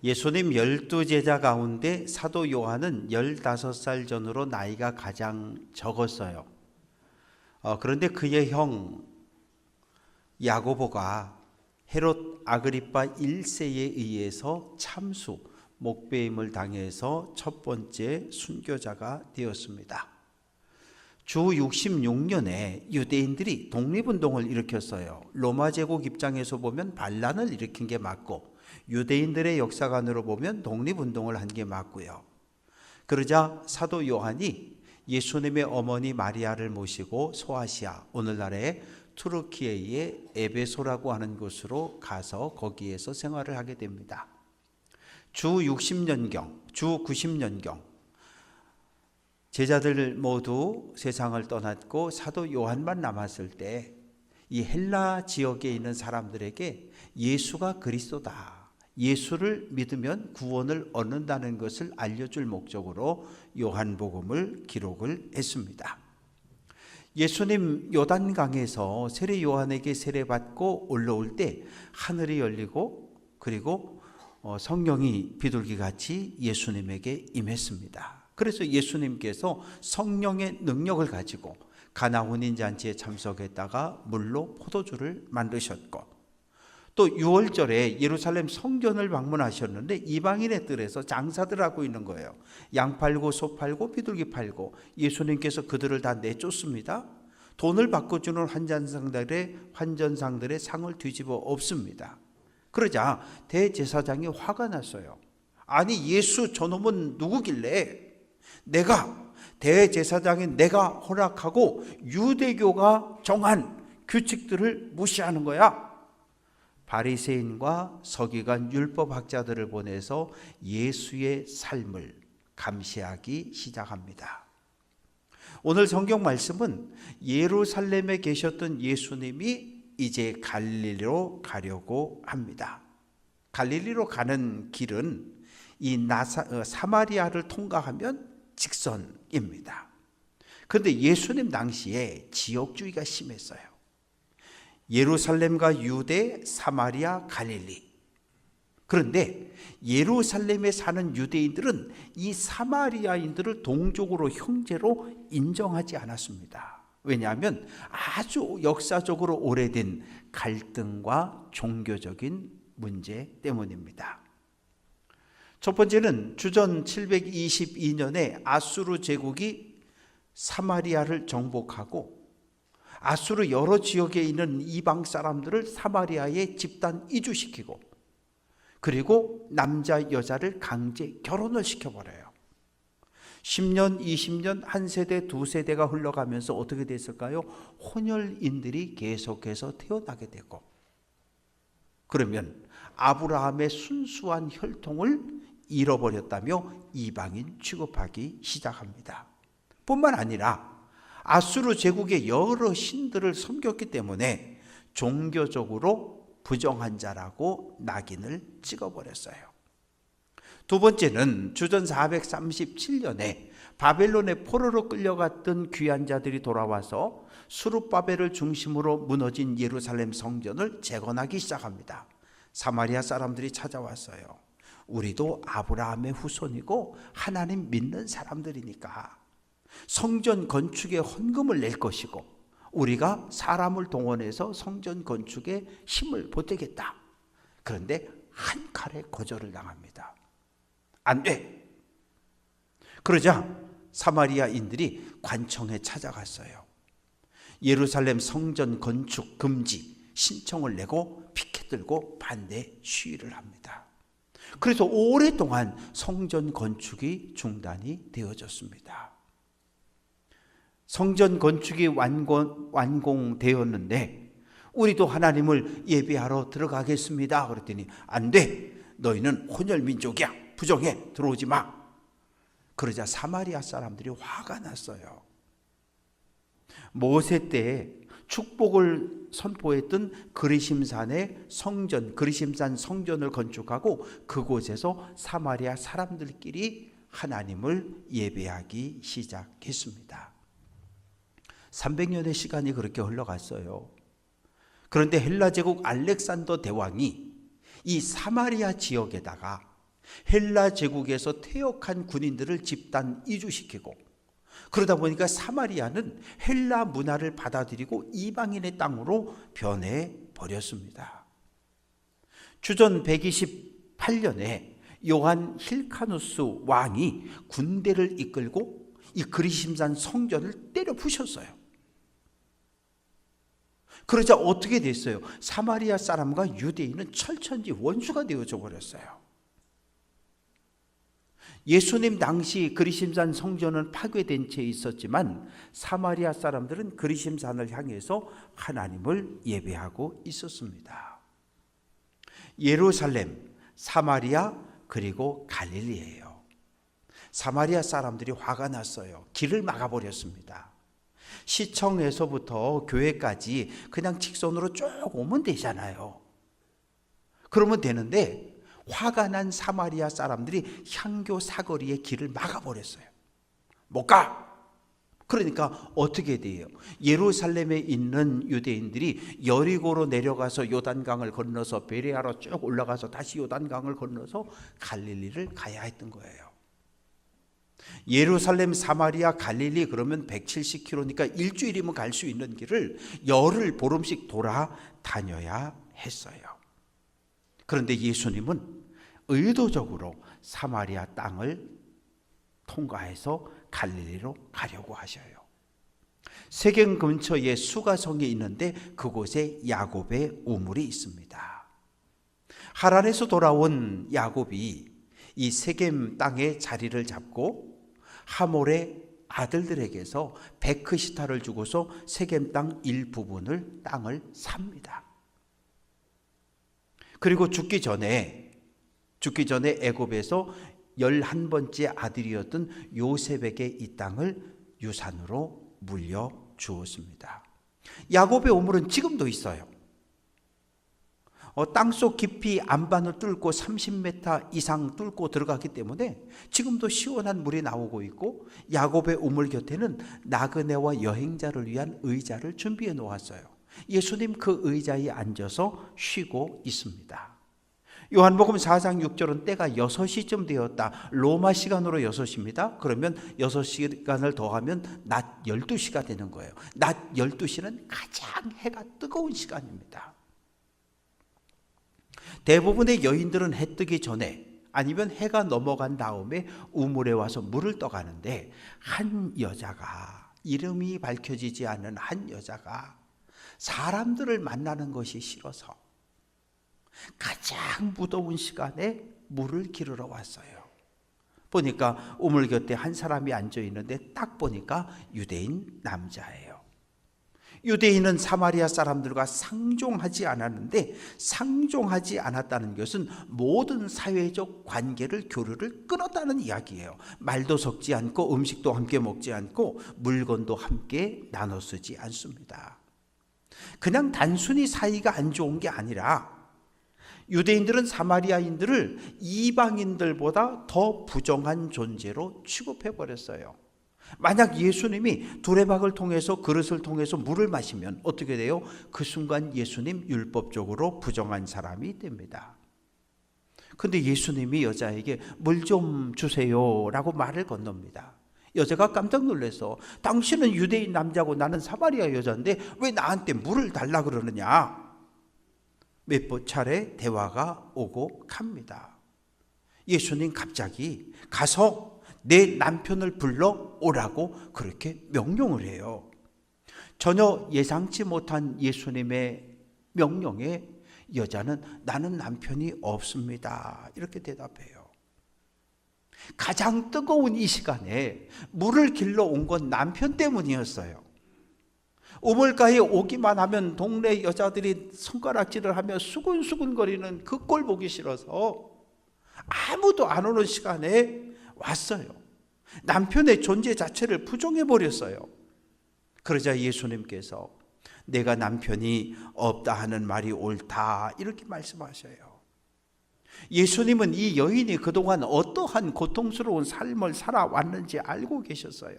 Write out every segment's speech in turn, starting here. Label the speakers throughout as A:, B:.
A: 예수님 12제자 가운데 사도 요한은 15살 전후로 나이가 가장 적었어요. 그런데 그의 형 야고보가 헤롯 아그리파 1세에 의해서 참수, 목배임을 당해서 첫 번째 순교자가 되었습니다. 주 66년에 유대인들이 독립운동을 일으켰어요. 로마 제국 입장에서 보면 반란을 일으킨 게 맞고, 유대인들의 역사관으로 보면 독립운동을 한 게 맞고요. 그러자 사도 요한이 예수님의 어머니 마리아를 모시고 소아시아, 오늘날의 투르키예의 에베소라고 하는 곳으로 가서 거기에서 생활을 하게 됩니다. 주 60년경, 주 90년경 제자들 모두 세상을 떠났고 사도 요한만 남았을 때 이 헬라 지역에 있는 사람들에게 예수가 그리스도다, 예수를 믿으면 구원을 얻는다는 것을 알려줄 목적으로 요한복음을 기록을 했습니다. 예수님 요단강에서 세례 요한에게 세례받고 올라올 때 하늘이 열리고 그리고 성령이 비둘기같이 예수님에게 임했습니다. 그래서 예수님께서 성령의 능력을 가지고 가나 혼인잔치에 참석했다가 물로 포도주를 만드셨고, 또 6월절에 예루살렘 성전을 방문하셨는데 이방인의 뜰에서 장사들 하고 있는 거예요. 양 팔고 소 팔고 비둘기 팔고 예수님께서 그들을 다 내쫓습니다. 돈을 바꿔주는 환전상들의 상을 뒤집어 엎습니다. 그러자 대제사장이 화가 났어요. 아니, 예수 저놈은 누구길래 대제사장인 내가 허락하고 유대교가 정한 규칙들을 무시하는 거야? 바리새인과 서기관 율법학자들을 보내서 예수의 삶을 감시하기 시작합니다. 오늘 성경 말씀은 예루살렘에 계셨던 예수님이 이제 갈릴리로 가려고 합니다. 갈릴리로 가는 길은 이 사마리아를 통과하면 직선입니다. 그런데 예수님 당시에 지역주의가 심했어요. 예루살렘과 유대, 사마리아, 갈릴리. 그런데 예루살렘에 사는 유대인들은 이 사마리아인들을 동족으로, 형제로 인정하지 않았습니다. 왜냐하면 아주 역사적으로 오래된 갈등과 종교적인 문제 때문입니다. 첫 번째는 주전 722년에 아수르 제국이 사마리아를 정복하고 아수르 여러 지역에 있는 이방 사람들을 사마리아에 집단 이주시키고, 그리고 남자 여자를 강제 결혼을 시켜버려요. 10년, 20년, 한 세대, 두 세대가 흘러가면서 어떻게 됐을까요? 혼혈인들이 계속해서 태어나게 되고, 그러면 아브라함의 순수한 혈통을 잃어버렸다며 이방인 취급하기 시작합니다. 뿐만 아니라 아수르 제국의 여러 신들을 섬겼기 때문에 종교적으로 부정한 자라고 낙인을 찍어버렸어요. 두 번째는 주전 437년에 바벨론의 포로로 끌려갔던 귀한 자들이 돌아와서 수룹바벨을 중심으로 무너진 예루살렘 성전을 재건하기 시작합니다. 사마리아 사람들이 찾아왔어요. 우리도 아브라함의 후손이고 하나님 믿는 사람들이니까 성전 건축에 헌금을 낼 것이고 우리가 사람을 동원해서 성전 건축에 힘을 보태겠다. 그런데 한 칼에 거절을 당합니다. 안 돼. 그러자 사마리아인들이 관청에 찾아갔어요. 예루살렘 성전 건축 금지 신청을 내고 피켓 들고 반대 시위를 합니다. 그래서 오랫동안 성전 건축이 중단이 되어졌습니다. 성전 건축이 완공되었는데 우리도 하나님을 예배하러 들어가겠습니다. 그랬더니 안 돼. 너희는 혼혈민족이야. 부정해. 들어오지 마. 그러자 사마리아 사람들이 화가 났어요. 모세 때 축복을 선포했던 그리심산의 성전, 그리심산 성전을 건축하고 그곳에서 사마리아 사람들끼리 하나님을 예배하기 시작했습니다. 300년의 시간이 그렇게 흘러갔어요. 그런데 헬라 제국 알렉산더 대왕이 이 사마리아 지역에다가 헬라 제국에서 퇴역한 군인들을 집단 이주시키고, 그러다 보니까 사마리아는 헬라 문화를 받아들이고 이방인의 땅으로 변해 버렸습니다. 주전 128년에 요한 힐카누스 왕이 군대를 이끌고 이 그리심산 성전을 때려 부셨어요. 그러자 어떻게 됐어요? 사마리아 사람과 유대인은 철천지 원수가 되어져 버렸어요. 예수님 당시 그리심산 성전은 파괴된 채 있었지만 사마리아 사람들은 그리심산을 향해서 하나님을 예배하고 있었습니다. 예루살렘, 사마리아, 그리고 갈릴리예요. 사마리아 사람들이 화가 났어요. 길을 막아버렸습니다. 시청에서부터 교회까지 그냥 직선으로 쭉 오면 되잖아요. 그러면 되는데 화가 난 사마리아 사람들이 향교 사거리의 길을 막아버렸어요. 못 가! 그러니까 어떻게 돼요? 예루살렘에 있는 유대인들이 여리고로 내려가서 요단강을 건너서 베레아로 쭉 올라가서 다시 요단강을 건너서 갈릴리를 가야 했던 거예요. 예루살렘, 사마리아, 갈릴리 그러면 170km니까 일주일이면 갈 수 있는 길을 열흘 보름씩 돌아다녀야 했어요. 그런데 예수님은 의도적으로 사마리아 땅을 통과해서 갈릴리로 가려고 하셔요. 세겜 근처에 수가성이 있는데 그곳에 야곱의 우물이 있습니다. 하란에서 돌아온 야곱이 이 세겜 땅에 자리를 잡고 하몰의 아들들에게서 베크시타를 주고서 세겜 땅 일부분을 땅을 삽니다. 그리고 죽기 전에 애굽에서 11번째 아들이었던 요셉에게 이 땅을 유산으로 물려 주었습니다. 야곱의 우물은 지금도 있어요. 땅속 깊이 안반을 뚫고 30m 이상 뚫고 들어갔기 때문에 지금도 시원한 물이 나오고 있고, 야곱의 우물 곁에는 나그네와 여행자를 위한 의자를 준비해 놓았어요. 예수님 그 의자에 앉아서 쉬고 있습니다. 요한복음 4장 6절은 때가 6시쯤 되었다. 로마 시간으로 6시입니다. 그러면 6시간을 더하면 낮 12시가 되는 거예요. 낮 12시는 가장 해가 뜨거운 시간입니다. 대부분의 여인들은 해 뜨기 전에 아니면 해가 넘어간 다음에 우물에 와서 물을 떠가는데, 한 여자가, 이름이 밝혀지지 않은 한 여자가 사람들을 만나는 것이 싫어서 가장 무더운 시간에 물을 기르러 왔어요. 보니까 우물 곁에 한 사람이 앉아 있는데 딱 보니까 유대인 남자예요. 유대인은 사마리아 사람들과 상종하지 않았는데, 상종하지 않았다는 것은 모든 사회적 관계를, 교류를 끊었다는 이야기예요. 말도 섞지 않고 음식도 함께 먹지 않고 물건도 함께 나눠 쓰지 않습니다. 그냥 단순히 사이가 안 좋은 게 아니라 유대인들은 사마리아인들을 이방인들보다 더 부정한 존재로 취급해 버렸어요. 만약 예수님이 두레박을 통해서, 그릇을 통해서 물을 마시면 어떻게 돼요? 그 순간 예수님 율법적으로 부정한 사람이 됩니다. 근데 예수님이 여자에게 물 좀 주세요 라고 말을 건넙니다. 여자가 깜짝 놀라서, 당신은 유대인 남자고 나는 사마리아 여자인데 왜 나한테 물을 달라 그러느냐? 몇 차례 대화가 오고 갑니다. 예수님 갑자기 가서 내 남편을 불러 오라고 그렇게 명령을 해요. 전혀 예상치 못한 예수님의 명령에 여자는 나는 남편이 없습니다 이렇게 대답해요. 가장 뜨거운 이 시간에 물을 길러 온 건 남편 때문이었어요. 우물가에 오기만 하면 동네 여자들이 손가락질을 하며 수근수근거리는 그 꼴 보기 싫어서 아무도 안 오는 시간에 왔어요. 남편의 존재 자체를 부정해버렸어요. 그러자 예수님께서 내가 남편이 없다 하는 말이 옳다 이렇게 말씀하셔요. 예수님은 이 여인이 그동안 어떠한 고통스러운 삶을 살아왔는지 알고 계셨어요.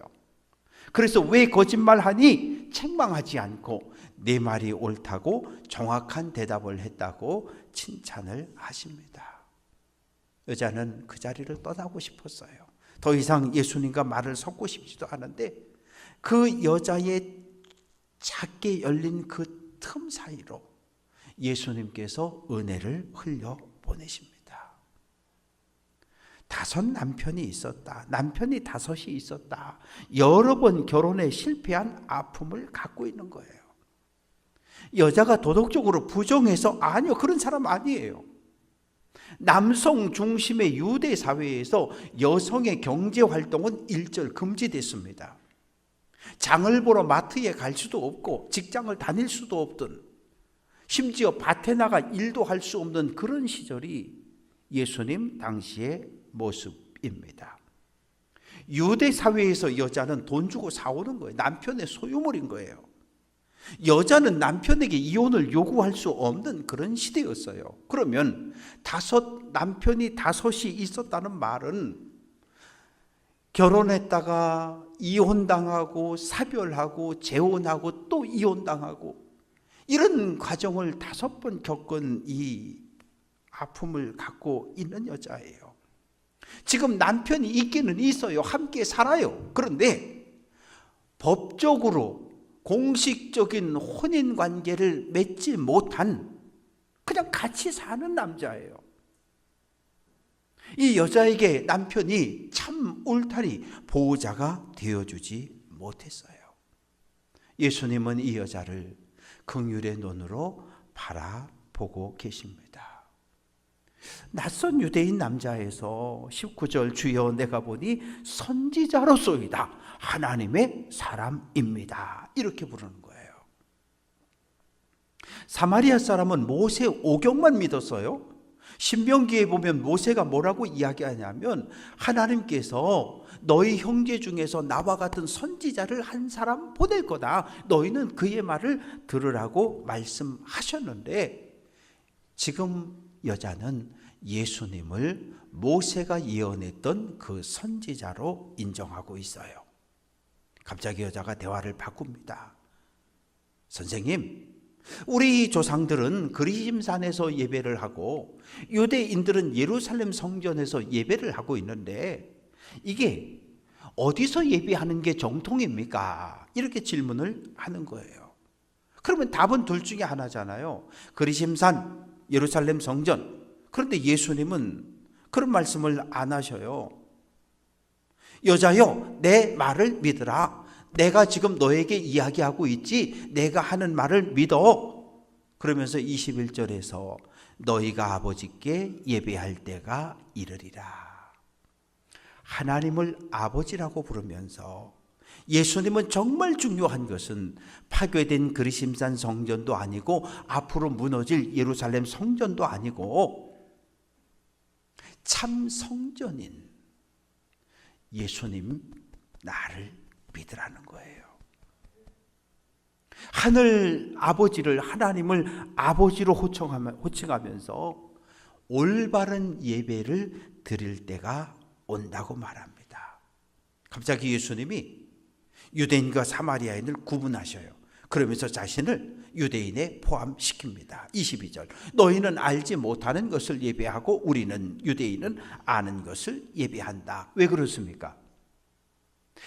A: 그래서 왜 거짓말하니? 책망하지 않고 내 말이 옳다고 정확한 대답을 했다고 칭찬을 하십니다. 여자는 그 자리를 떠나고 싶었어요. 더 이상 예수님과 말을 섞고 싶지도 않은데 그 여자의 작게 열린 그 틈 사이로 예수님께서 은혜를 흘려 보내십니다. 5 남편이 있었다. 남편이 5이 있었다. 여러 번 결혼에 실패한 아픔을 갖고 있는 거예요. 여자가 도덕적으로 부정해서 아니요, 그런 사람 아니에요. 남성 중심의 유대 사회에서 여성의 경제 활동은 일절 금지됐습니다. 장을 보러 마트에 갈 수도 없고 직장을 다닐 수도 없던, 심지어 밭에 나가 일도 할 수 없는 그런 시절이 예수님 당시의 모습입니다. 유대 사회에서 여자는 돈 주고 사오는 거예요. 남편의 소유물인 거예요. 여자는 남편에게 이혼을 요구할 수 없는 그런 시대였어요. 그러면 남편이 5이 있었다는 말은 결혼했다가 이혼당하고 사별하고 재혼하고 또 이혼당하고 이런 과정을 5번 겪은 이 아픔을 갖고 있는 여자예요. 지금 남편이 있기는 있어요. 함께 살아요. 그런데 법적으로 공식적인 혼인 관계를 맺지 못한 그냥 같이 사는 남자예요. 이 여자에게 남편이 참 울타리, 보호자가 되어주지 못했어요. 예수님은 이 여자를 긍휼의 눈으로 바라보고 계십니다. 낯선 유대인 남자에서 19절 주여 내가 보니 선지자로소이다. 하나님의 사람입니다. 이렇게 부르는 거예요. 사마리아 사람은 모세 오경만 믿었어요. 신명기에 보면 모세가 뭐라고 이야기하냐면 하나님께서 너희 형제 중에서 나와 같은 선지자를 한 사람 보낼 거다. 너희는 그의 말을 들으라고 말씀하셨는데 지금 여자는 예수님을 모세가 예언했던 그 선지자로 인정하고 있어요. 갑자기 여자가 대화를 바꿉니다. 선생님, 우리 조상들은 그리심산에서 예배를 하고 유대인들은 예루살렘 성전에서 예배를 하고 있는데 이게 어디서 예배하는 게 정통입니까? 이렇게 질문을 하는 거예요. 그러면 답은 둘 중에 하나잖아요. 그리심산, 예루살렘 성전. 그런데 예수님은 그런 말씀을 안 하셔요. 여자여, 내 말을 믿으라. 내가 지금 너에게 이야기하고 있지 내가 하는 말을 믿어. 그러면서 21절에서 너희가 아버지께 예배할 때가 이르리라. 하나님을 아버지라고 부르면서 예수님은 정말 중요한 것은 파괴된 그리심산 성전도 아니고 앞으로 무너질 예루살렘 성전도 아니고 참 성전인 예수님 나를 믿으라는 거예요. 하늘 아버지를, 하나님을 아버지로 호칭하면서 올바른 예배를 드릴 때가 온다고 말합니다. 갑자기 예수님이 유대인과 사마리아인을 구분하셔요. 그러면서 자신을 유대인에 포함시킵니다. 22절 너희는 알지 못하는 것을 예배하고 우리는 유대인은 아는 것을 예배한다. 왜 그렇습니까?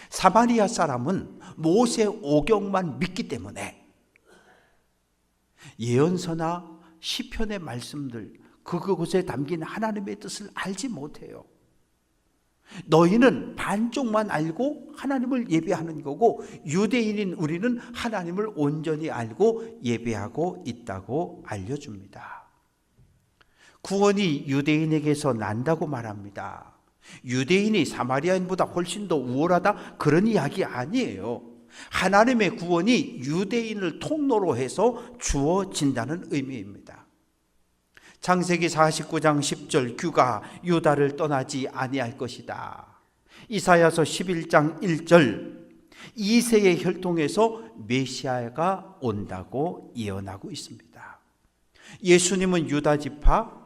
A: 사마리아 사람은 모세 오경만 믿기 때문에 예언서나 시편의 말씀들 그곳에 담긴 하나님의 뜻을 알지 못해요. 너희는 반쪽만 알고 하나님을 예배하는 거고 유대인인 우리는 하나님을 온전히 알고 예배하고 있다고 알려줍니다. 구원이 유대인에게서 난다고 말합니다. 유대인이 사마리아인보다 훨씬 더 우월하다 그런 이야기 아니에요. 하나님의 구원이 유대인을 통로로 해서 주어진다는 의미입니다. 창세기 49장 10절 규가 유다를 떠나지 아니할 것이다. 이사야서 11장 1절 이새의 혈통에서 메시아가 온다고 예언하고 있습니다. 예수님은 유다 지파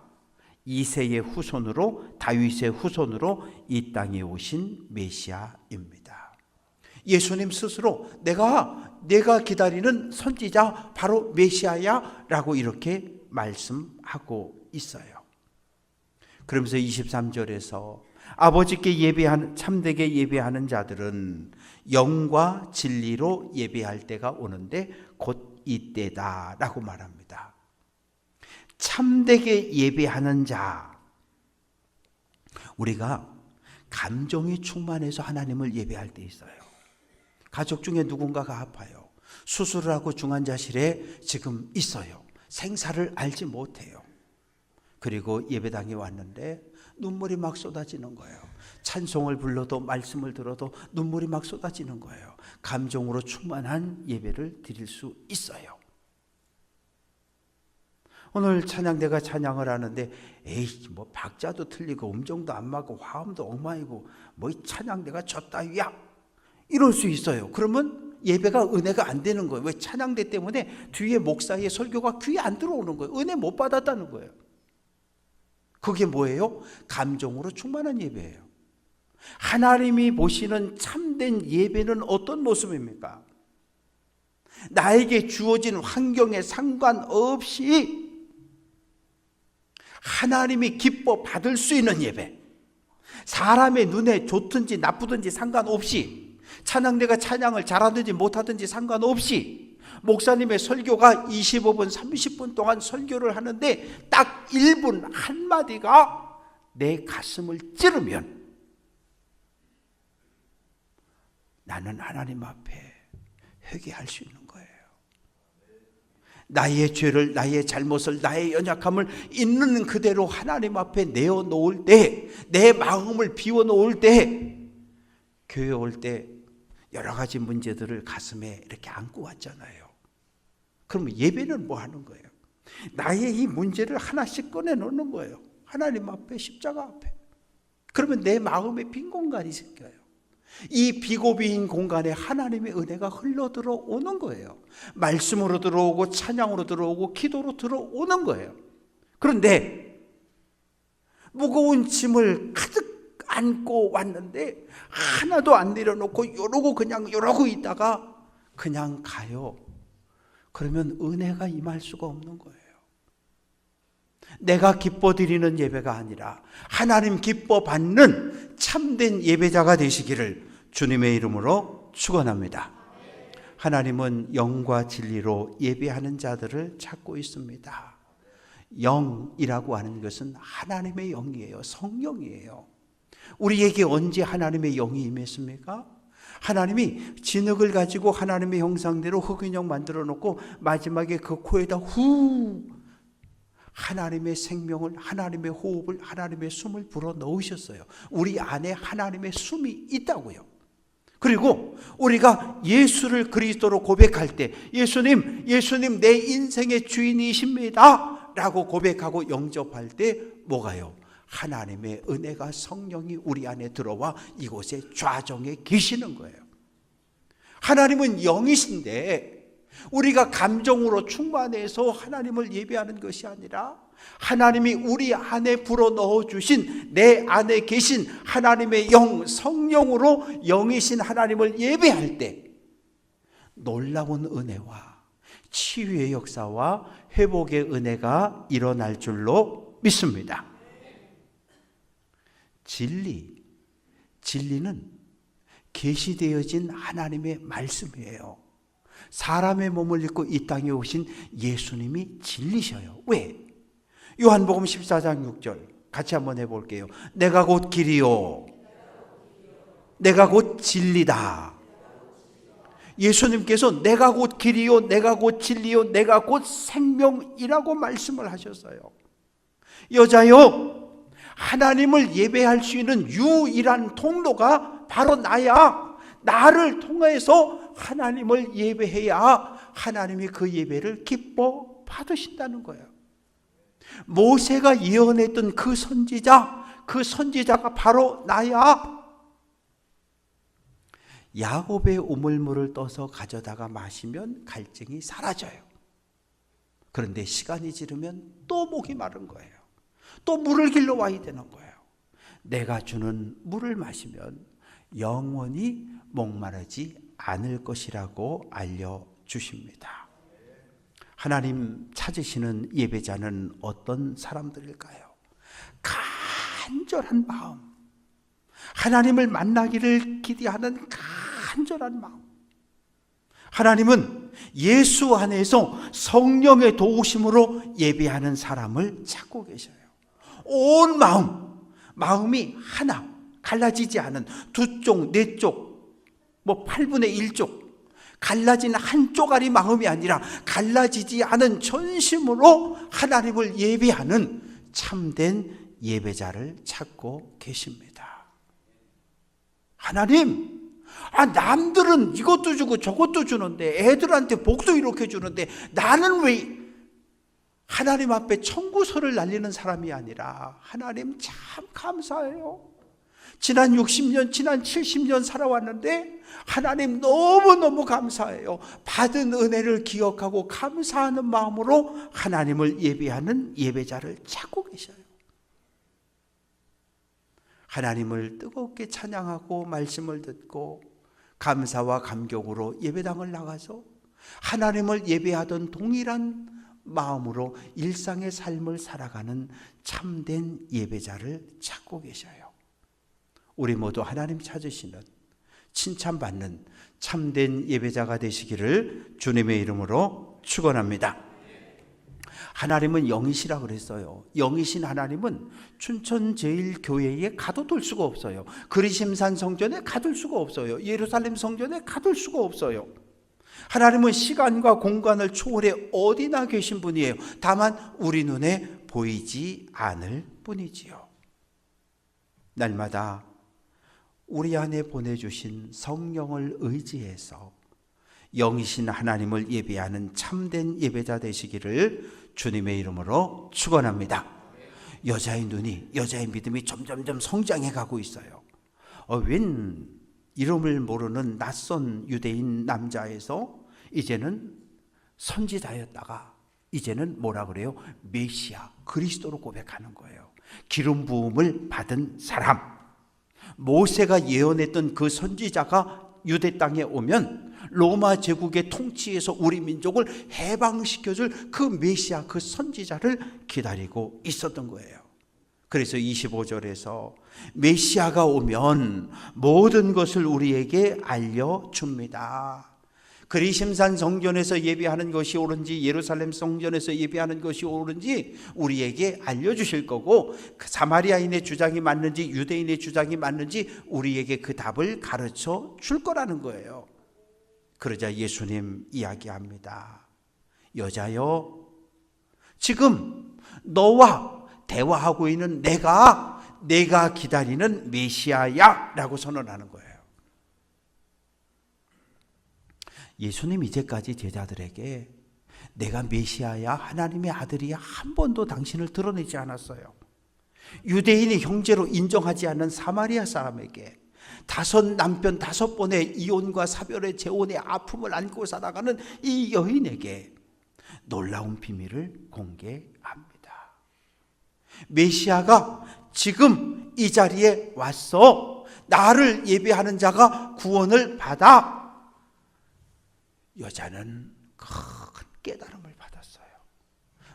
A: 이새의 후손으로 다윗의 후손으로 이 땅에 오신 메시아입니다. 예수님 스스로 내가 기다리는 선지자 바로 메시아야 라고 이렇게 말씀하고 있어요. 그러면서 23절에서 아버지께 참되게 예배하는 자들은 영과 진리로 예배할 때가 오는데 곧 이때다 라고 말합니다. 참되게 예배하는 자, 우리가 감정이 충만해서 하나님을 예배할 때 있어요. 가족 중에 누군가가 아파요. 수술을 하고 중환자실에 지금 있어요. 생사를 알지 못해요. 그리고 예배당에 왔는데 눈물이 막 쏟아지는 거예요. 찬송을 불러도 말씀을 들어도 눈물이 막 쏟아지는 거예요. 감정으로 충만한 예배를 드릴 수 있어요. 오늘 찬양대가 찬양을 하는데 에이 뭐 박자도 틀리고 음정도 안 맞고 화음도 엉망이고 뭐 이 찬양대가 졌다야 이럴 수 있어요. 그러면 예배가 은혜가 안 되는 거예요. 왜? 찬양대 때문에 뒤에 목사의 설교가 귀에 안 들어오는 거예요. 은혜 못 받았다는 거예요. 그게 뭐예요? 감정으로 충만한 예배예요. 하나님이 보시는 참된 예배는 어떤 모습입니까? 나에게 주어진 환경에 상관없이 하나님이 기뻐 받을 수 있는 예배, 사람의 눈에 좋든지 나쁘든지 상관없이, 찬양대가 찬양을 잘하든지 못하든지 상관없이, 목사님의 설교가 25분 30분 동안 설교를 하는데 딱 1분 한마디가 내 가슴을 찌르면 나는 하나님 앞에 회개할 수 있는 거예요. 나의 죄를, 나의 잘못을, 나의 연약함을 있는 그대로 하나님 앞에 내어놓을 때, 내 마음을 비워놓을 때, 교회 올 때 여러 가지 문제들을 가슴에 이렇게 안고 왔잖아요. 그러면 예배는 뭐 하는 거예요? 나의 이 문제를 하나씩 꺼내놓는 거예요. 하나님 앞에, 십자가 앞에. 그러면 내 마음에 빈 공간이 생겨요. 이 비고비인 공간에 하나님의 은혜가 흘러 들어오는 거예요. 말씀으로 들어오고 찬양으로 들어오고 기도로 들어오는 거예요. 그런데 무거운 짐을 가득 안고 왔는데 하나도 안 내려놓고 이러고 있다가 그냥 가요. 그러면 은혜가 임할 수가 없는 거예요. 내가 기뻐 드리는 예배가 아니라 하나님 기뻐 받는 참된 예배자가 되시기를 주님의 이름으로 축원합니다. 하나님은 영과 진리로 예배하는 자들을 찾고 있습니다. 영이라고 하는 것은 하나님의 영이에요. 성령이에요. 우리에게 언제 하나님의 영이 임했습니까? 하나님이 진흙을 가지고 하나님의 형상대로 흑인형 만들어 놓고 마지막에 그 코에다 하나님의 생명을, 하나님의 호흡을, 하나님의 숨을 불어 넣으셨어요. 우리 안에 하나님의 숨이 있다고요. 그리고 우리가 예수를 그리스도로 고백할 때 예수님 내 인생의 주인이십니다 라고 고백하고 영접할 때 뭐가요? 하나님의 은혜가, 성령이 우리 안에 들어와 이곳에 좌정해 계시는 거예요. 하나님은 영이신데 우리가 감정으로 충만해서 하나님을 예배하는 것이 아니라 하나님이 우리 안에 불어넣어 주신, 내 안에 계신 하나님의 영, 성령으로 영이신 하나님을 예배할 때 놀라운 은혜와 치유의 역사와 회복의 은혜가 일어날 줄로 믿습니다. 진리는 계시되어진 하나님의 말씀이에요. 사람의 몸을 입고 이 땅에 오신 예수님이 진리셔요. 왜? 요한복음 14장 6절 같이 한번 해볼게요. 내가 곧 길이요 내가 곧 진리다. 예수님께서 내가 곧 길이요 내가 곧 진리요 내가 곧 생명이라고 말씀을 하셨어요. 여자요, 하나님을 예배할 수 있는 유일한 통로가 바로 나야. 나를 통해서 하나님을 예배해야 하나님이 그 예배를 기뻐 받으신다는 거예요. 모세가 예언했던 그 선지자가 바로 나야. 야곱의 우물물을 떠서 가져다가 마시면 갈증이 사라져요. 그런데 시간이 지르면 또 목이 마른 거예요. 또 물을 길러 와야 되는 거예요. 내가 주는 물을 마시면 영원히 목마르지 않을 것이라고 알려주십니다. 하나님 찾으시는 예배자는 어떤 사람들일까요? 간절한 마음, 하나님을 만나기를 기대하는 간절한 마음. 하나님은 예수 안에서 성령의 도우심으로 예배하는 사람을 찾고 계셔요. 온 마음이 하나, 갈라지지 않은 두 쪽, 네 쪽, 8분의 1쪽, 갈라진 한 쪼가리 마음이 아니라 갈라지지 않은 전심으로 하나님을 예배하는 참된 예배자를 찾고 계십니다. 하나님, 남들은 이것도 주고 저것도 주는데, 애들한테 복도 이렇게 주는데 나는 왜 하나님 앞에 청구서를 날리는 사람이 아니라, 하나님 참 감사해요. 지난 60년, 지난 70년 살아왔는데 하나님 너무너무 감사해요. 받은 은혜를 기억하고 감사하는 마음으로 하나님을 예배하는 예배자를 찾고 계셔요. 하나님을 뜨겁게 찬양하고 말씀을 듣고 감사와 감격으로 예배당을 나가서 하나님을 예배하던 동일한 마음으로 일상의 삶을 살아가는 참된 예배자를 찾고 계셔요. 우리 모두 하나님 찾으시는, 칭찬받는 참된 예배자가 되시기를 주님의 이름으로 축원합니다. 하나님은 영이시라 그랬어요. 영이신 하나님은 춘천제일교회에 가둬둘 수가 없어요. 그리심산 성전에 가둘 수가 없어요. 예루살렘 성전에 가둘 수가 없어요. 하나님은 시간과 공간을 초월해 어디나 계신 분이에요. 다만 우리 눈에 보이지 않을 뿐이지요. 날마다 우리 안에 보내주신 성령을 의지해서 영이신 하나님을 예배하는 참된 예배자 되시기를 주님의 이름으로 축원합니다. 여자의 눈이, 여자의 믿음이 점점점 성장해 가고 있어요. 웬 이름을 모르는 낯선 유대인 남자에서 이제는 선지자였다가 이제는 뭐라 그래요? 메시아, 그리스도로 고백하는 거예요. 기름 부음을 받은 사람. 모세가 예언했던 그 선지자가 유대 땅에 오면 로마 제국의 통치에서 우리 민족을 해방시켜줄 그 메시아, 그 선지자를 기다리고 있었던 거예요. 그래서 25절에서 메시아가 오면 모든 것을 우리에게 알려줍니다. 그리심산 성전에서 예배하는 것이 옳은지 예루살렘 성전에서 예배하는 것이 옳은지 우리에게 알려주실 거고, 사마리아인의 주장이 맞는지 유대인의 주장이 맞는지 우리에게 그 답을 가르쳐 줄 거라는 거예요. 그러자 예수님 이야기합니다. 여자여, 지금 너와 대화하고 있는 내가 기다리는 메시아야 라고 선언하는 거예요. 예수님 이제까지 제자들에게 내가 메시아야, 하나님의 아들이야 한 번도 당신을 드러내지 않았어요. 유대인이 형제로 인정하지 않는 사마리아 사람에게, 남편 5번의 이혼과 사별의 재혼의 아픔을 안고 살아가는 이 여인에게 놀라운 비밀을 공개합니다. 메시아가 지금 이 자리에 왔어. 나를 예배하는 자가 구원을 받아. 여자는 큰 깨달음을 받았어요.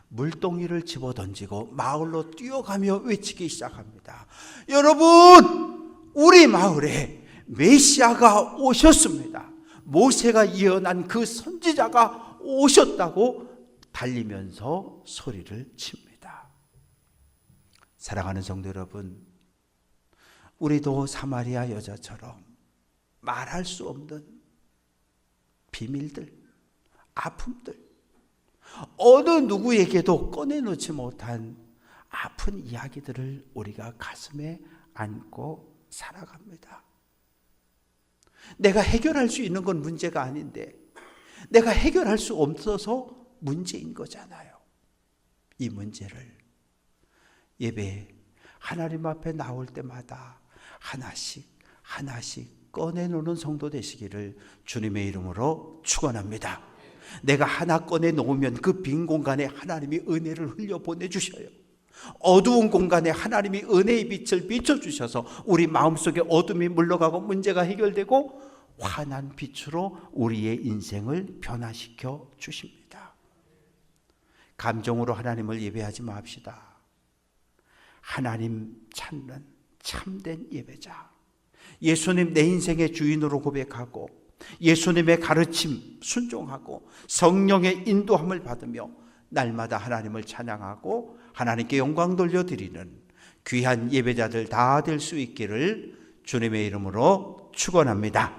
A: 물동이를 집어던지고 마을로 뛰어가며 외치기 시작합니다. 여러분, 우리 마을에 메시아가 오셨습니다. 모세가 예언한 그 선지자가 오셨다고 달리면서 소리를 칩니다. 사랑하는 성도 여러분, 우리도 사마리아 여자처럼 말할 수 없는 비밀들, 아픔들, 어느 누구에게도 꺼내놓지 못한 아픈 이야기들을 우리가 가슴에 안고 살아갑니다. 내가 해결할 수 있는 건 문제가 아닌데 내가 해결할 수 없어서 문제인 거잖아요. 이 문제를 예배 하나님 앞에 나올 때마다 하나씩 꺼내놓는 성도 되시기를 주님의 이름으로 축원합니다. 내가 하나 꺼내놓으면 그 빈 공간에 하나님이 은혜를 흘려 보내주셔요. 어두운 공간에 하나님이 은혜의 빛을 비춰주셔서 우리 마음속에 어둠이 물러가고 문제가 해결되고 환한 빛으로 우리의 인생을 변화시켜 주십니다. 감정으로 하나님을 예배하지 맙시다. 하나님 찾는 참된 예배자, 예수님 내 인생의 주인으로 고백하고 예수님의 가르침 순종하고 성령의 인도함을 받으며 날마다 하나님을 찬양하고 하나님께 영광 돌려드리는 귀한 예배자들 다 될 수 있기를 주님의 이름으로 축원합니다.